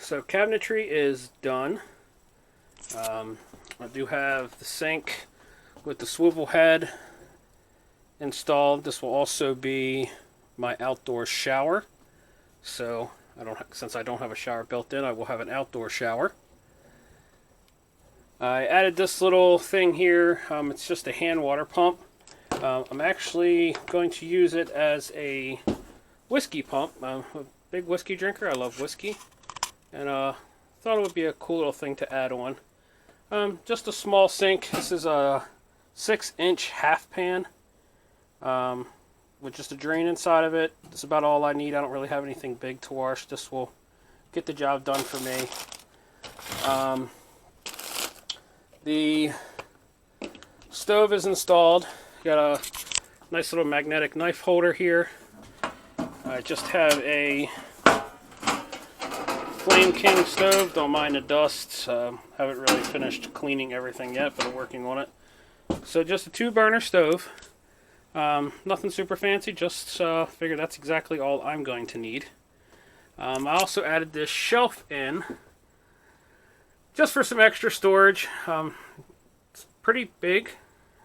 So cabinetry is done. I do have the sink with the swivel head installed. This will also be my outdoor shower. So since I don't have a shower built in, I will have an outdoor shower. I added this little thing here. It's just a hand water pump. I'm actually going to use it as a whiskey pump. I'm a big whiskey drinker. I love whiskey. And thought it would be a cool little thing to add on. Just a small sink. This is a 6-inch half pan with just a drain inside of it. That's about all I need. I don't really have anything big to wash. This will get the job done for me. The stove is installed. Got a nice little magnetic knife holder here. I just have a Flame King stove. Don't mind the dust. Haven't really finished cleaning everything yet, but I'm working on it. So just a 2-burner stove. Nothing super fancy. Just figured that's exactly all I'm going to need. I also added this shelf in just for some extra storage. It's pretty big.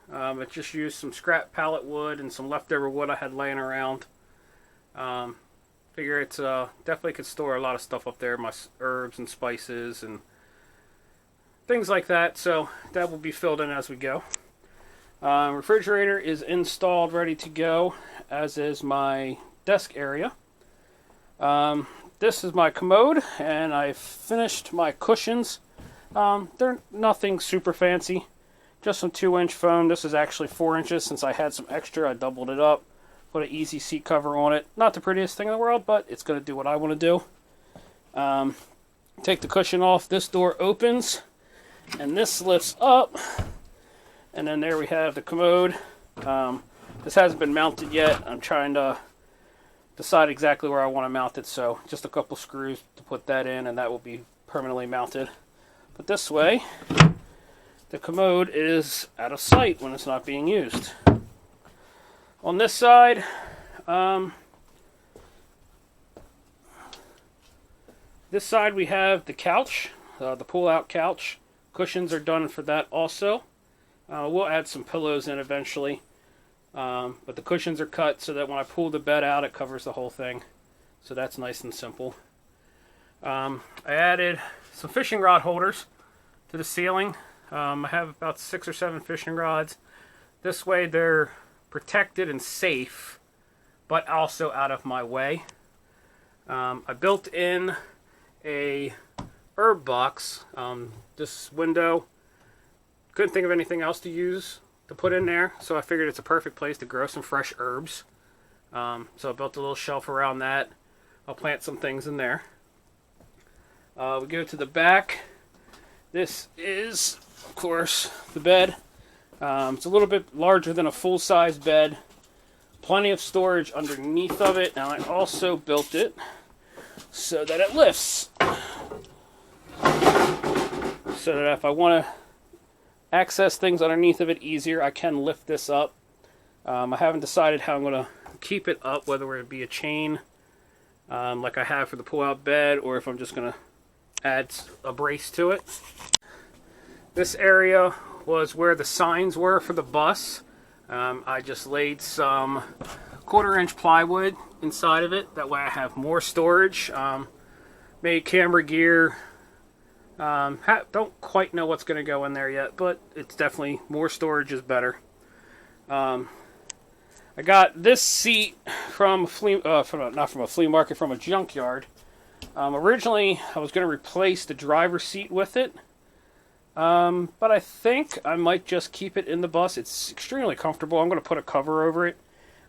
I just used some scrap pallet wood and some leftover wood I had laying around. Figure it's definitely could store a lot of stuff up there, my herbs and spices and things like that. So that will be filled in as we go. Refrigerator is installed, ready to go, as is my desk area. This is my commode, and I've finished my cushions. They're nothing super fancy, just some 2-inch foam. This is actually 4 inches. Since I had some extra, I doubled it up. Put an easy seat cover on it. Not the prettiest thing in the world, but it's going to do what I want to do. Take the cushion off. This door opens, and this lifts up. And then there we have the commode. This hasn't been mounted yet. I'm trying to decide exactly where I want to mount it. So just a couple screws to put that in, and that will be permanently mounted. But this way, the commode is out of sight when it's not being used. On this side, we have the couch, the pull-out couch. Cushions are done for that also. We'll add some pillows in eventually, but the cushions are cut so that when I pull the bed out, it covers the whole thing. So that's nice and simple. I added some fishing rod holders to the ceiling. I have about 6 or 7 fishing rods. This way they're protected and safe, but also out of my way. I built in a herb box. This window, couldn't think of anything else to use to put in there, so I figured it's a perfect place to grow some fresh herbs. So I built a little shelf around that. I'll plant some things in there. We go to the back. This is, of course, the bed. It's a little bit larger than a full-size bed. Plenty of storage underneath of it. Now I also built it so that it lifts. So that if I want to access things underneath of it easier, I can lift this up. I haven't decided how I'm going to keep it up, whether it be a chain like I have for the pull-out bed, or if I'm just going to add a brace to it. This area was where the signs were for the bus. I just laid some 1/4-inch plywood inside of it. That way I have more storage. Made camera gear. Don't quite know what's going to go in there yet, but it's definitely more storage is better. I got this seat from not from a flea market, from a junkyard. Originally, I was going to replace the driver's seat with it. But I think I might just keep it in the bus. It's extremely comfortable. I'm going to put a cover over it.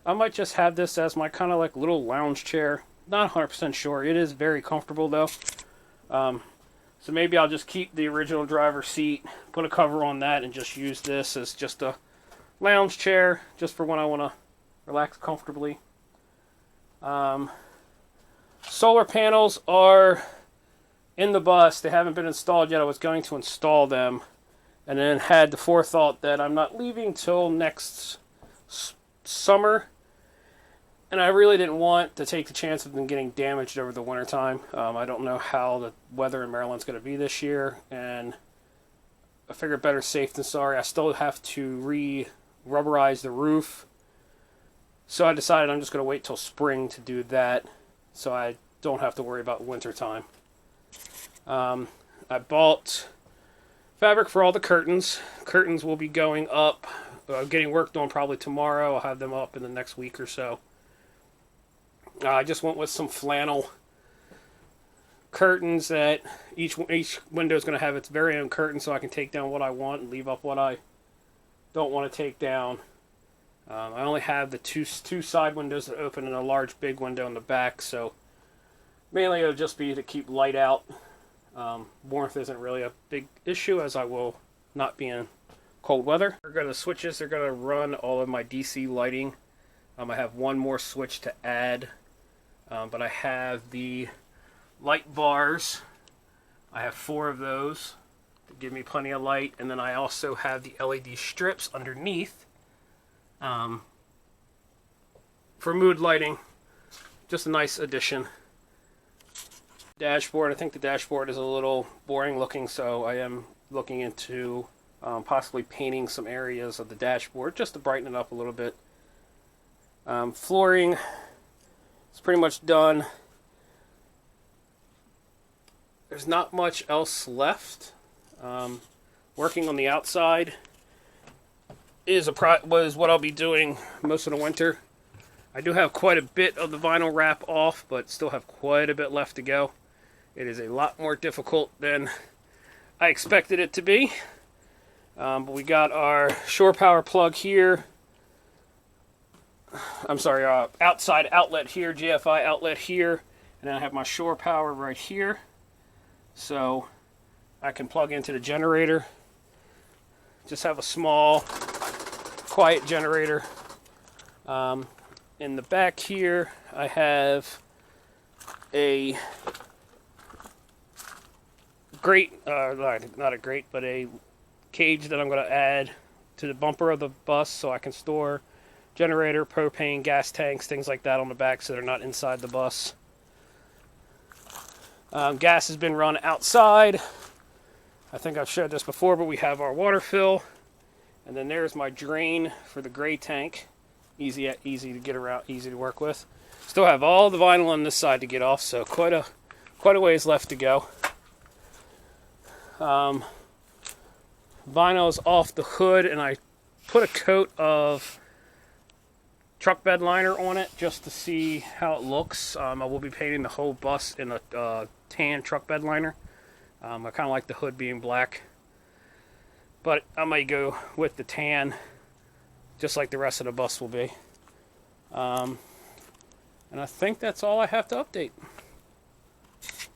I might just have this as my kind of like little lounge chair. Not 100% sure. It is very comfortable though. So maybe I'll just keep the original driver's seat, put a cover on that, and just use this as just a lounge chair, just for when I want to relax comfortably. Solar panels are in the bus. They haven't been installed yet. I was going to install them, and then had the forethought that I'm not leaving till next summer, And I really didn't want to take the chance of them getting damaged over the wintertime. I don't know how the weather in Maryland's going to be this year, and I figured better safe than sorry. I still have to re-rubberize the roof, so I decided I'm just going to wait till spring to do that, so I don't have to worry about wintertime. I bought fabric for all the curtains. Curtains will be going up, getting worked on probably tomorrow. I'll have them up in the next week or so. I just went with some flannel curtains that each window is going to have its very own curtain, so I can take down what I want and leave up what I don't want to take down. I only have the two side windows that open and a large big window in the back, so mainly it'll just be to keep light out. Warmth isn't really a big issue, as I will not be in cold weather. The switches are going to run all of my DC lighting. I have one more switch to add, but I have the light bars. I have 4 of those to give me plenty of light, and then I also have the LED strips underneath for mood lighting. Just a nice addition. Dashboard, I think the dashboard is a little boring looking, so I am looking into possibly painting some areas of the dashboard just to brighten it up a little bit. Flooring is pretty much done. There's not much else left. Working on the outside was what I'll be doing most of the winter. I do have quite a bit of the vinyl wrap off, but still have quite a bit left to go. It is a lot more difficult than I expected it to be. But we got our shore power plug here. I'm sorry, outside outlet here, GFI outlet here, and then I have my shore power right here, so I can plug into the generator. Just have a small, quiet generator. In the back here, I have a grate, not a grate, but a cage that I'm going to add to the bumper of the bus so I can store generator, propane, gas tanks, things like that on the back so they're not inside the bus. Gas has been run outside. I think I've showed this before, but we have our water fill. And then there's my drain for the gray tank. Easy to get around, easy to work with. Still have all the vinyl on this side to get off, so quite a ways left to go. Vinyl is off the hood, and I put a coat of truck bed liner on it just to see how it looks. I will be painting the whole bus in a tan truck bed liner. I kind of like the hood being black, but I might go with the tan just like the rest of the bus will be. And I think that's all I have to update.